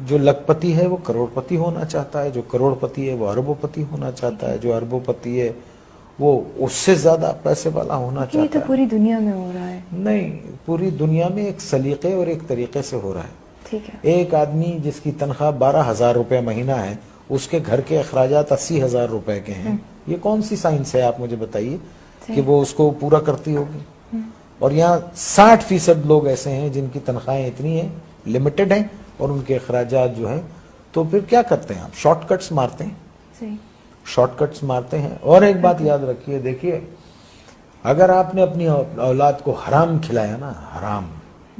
جو لکھپتی ہے وہ کروڑپتی ہونا چاہتا ہے، جو کروڑپتی ہے وہ اربوپتی ہونا چاہتا ہے، جو اربوپتی ہے وہ اس سے زیادہ پیسے والا ہونا یہ چاہتا تو ہے۔ پوری دنیا میں ہو رہا ہے۔ نہیں، پوری دنیا میں ایک سلیقے اور ایک طریقے سے ہو رہا ہے۔ ٹھیک ہے۔ ایک آدمی جس کی تنخواہ 12,000 روپے مہینہ ہے، اس کے گھر کے اخراجات 80,000 روپے کے ہیں، یہ کون سی سائنس ہے آپ مجھے بتائیے کہ وہ اس کو پورا کرتی ہوگی؟ اور یہاں 60% لوگ ایسے ہیں جن کی تنخواہیں اتنی ہیں، لمیٹڈ ہیں، اور ان کے اخراجات جو ہیں، تو پھر کیا کرتے ہیں آپ؟ شارٹ کٹس مارتے ہیں، صحیح۔ شارٹ کٹس مارتے ہیں۔ اور ایک بات یاد رکھیے، دیکھیے اگر آپ نے اپنی اولاد کو حرام کھلایا نا، حرام،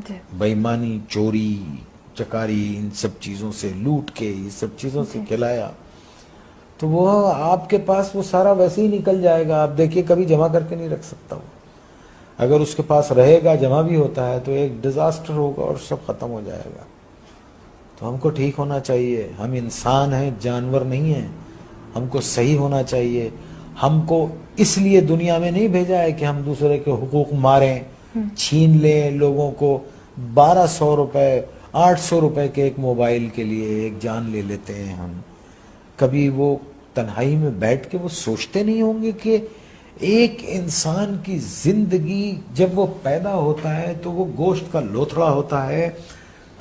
جی۔ بے ایمانی، چوری چکاری، ان سب چیزوں سے لوٹ کے، یہ سب چیزوں سے کھلایا، تو وہ آپ کے پاس وہ سارا ویسے ہی نکل جائے گا۔ آپ دیکھیے کبھی جمع کر کے نہیں رکھ سکتا وہ، اگر اس کے پاس رہے گا، جمع بھی ہوتا ہے، تو ایک ڈیزاسٹر ہوگا اور سب ختم ہو جائے گا۔ تو ہم کو ٹھیک ہونا چاہیے، ہم انسان ہیں، جانور نہیں ہیں، ہم کو صحیح ہونا چاہیے۔ ہم کو اس لیے دنیا میں نہیں بھیجا ہے کہ ہم دوسرے کے حقوق ماریں، چھین لیں لوگوں کو۔ 1200 روپے 800 روپے کے ایک موبائل کے لیے ایک جان لے لیتے ہیں ہم۔ کبھی وہ تنہائی میں بیٹھ کے وہ سوچتے نہیں ہوں گے کہ ایک انسان کی زندگی جب وہ پیدا ہوتا ہے تو وہ گوشت کا لوتھڑا ہوتا ہے،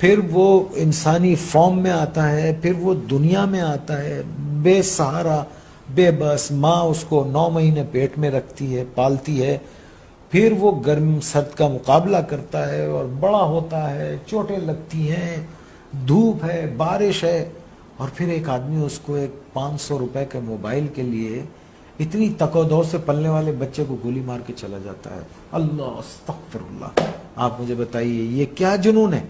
پھر وہ انسانی فارم میں آتا ہے، پھر وہ دنیا میں آتا ہے بے سہارا، بے بس، ماں اس کو 9 مہینے پیٹ میں رکھتی ہے، پالتی ہے، پھر وہ گرم سرد کا مقابلہ کرتا ہے اور بڑا ہوتا ہے، چوٹیں لگتی ہیں، دھوپ ہے، بارش ہے، اور پھر ایک آدمی اس کو ایک 500 روپے کے موبائل کے لیے اتنی تکو سے پلنے والے بچے کو گولی مار کے چلا جاتا ہے۔ اللہ استغفر اللہ۔ آپ مجھے بتائیے یہ کیا جنون ہے؟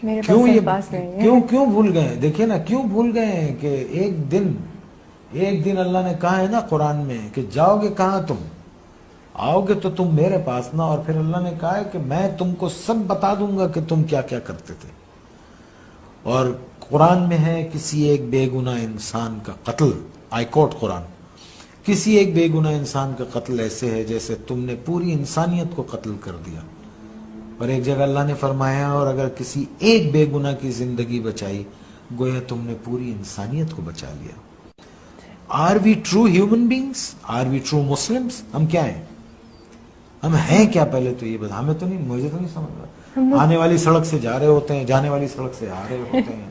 میرے کیوں یہ پاس نہیں ہے۔ کیوں بھول گئے؟ دیکھیں نا، کیوں بھول گئے ہیں کہ ایک دن اللہ نے کہا ہے نا قرآن میں کہ جاؤ گے کہاں تم؟ آؤ گے تو تم میرے پاس نا، اور پھر اللہ نے کہا ہے کہ میں تم کو سب بتا دوں گا کہ تم کیا کیا کرتے تھے۔ اور قرآن میں ہے کسی ایک بے گناہ انسان کا قتل، آئی کوٹ قرآن، کسی ایک بے گناہ انسان کا قتل ایسے ہے جیسے تم نے پوری انسانیت کو قتل کر دیا۔ اور ایک جگہ اللہ نے فرمایا اور اگر کسی ایک بے گناہ کی زندگی بچائی گویا تم نے پوری انسانیت کو بچا لیا۔ Are we true human beings? Are we true Muslims? ہم کیا ہیں؟ ہم ہیں کیا؟ پہلے تو یہ بتا، ہمیں تو نہیں، مجھے تو نہیں سمجھ رہا۔ آنے والی سڑک سے جا رہے ہوتے ہیں، جانے والی سڑک سے آ رہے ہوتے ہیں،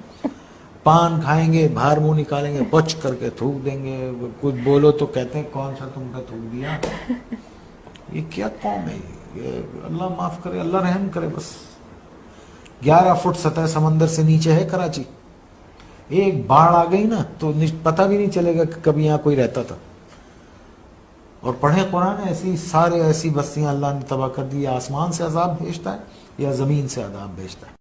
پان کھائیں گے، باہر منہ نکالیں گے، پچ کر کے تھوک دیں گے، کچھ بولو تو کہتے ہیں کون سا تم کا تھوک دیا۔ یہ کیا قوم ہے یہ؟ اللہ معاف کرے، اللہ رحم کرے۔ بس 11 فٹ سطح سمندر سے نیچے ہے کراچی، ایک باڑھ آ گئی نا تو پتہ بھی نہیں چلے گا کہ کبھی یہاں کوئی رہتا تھا۔ اور پڑھیں قرآن، ایسی بستیاں اللہ نے تباہ کر دی۔ یا آسمان سے عذاب بھیجتا ہے یا زمین سے عذاب بھیجتا ہے۔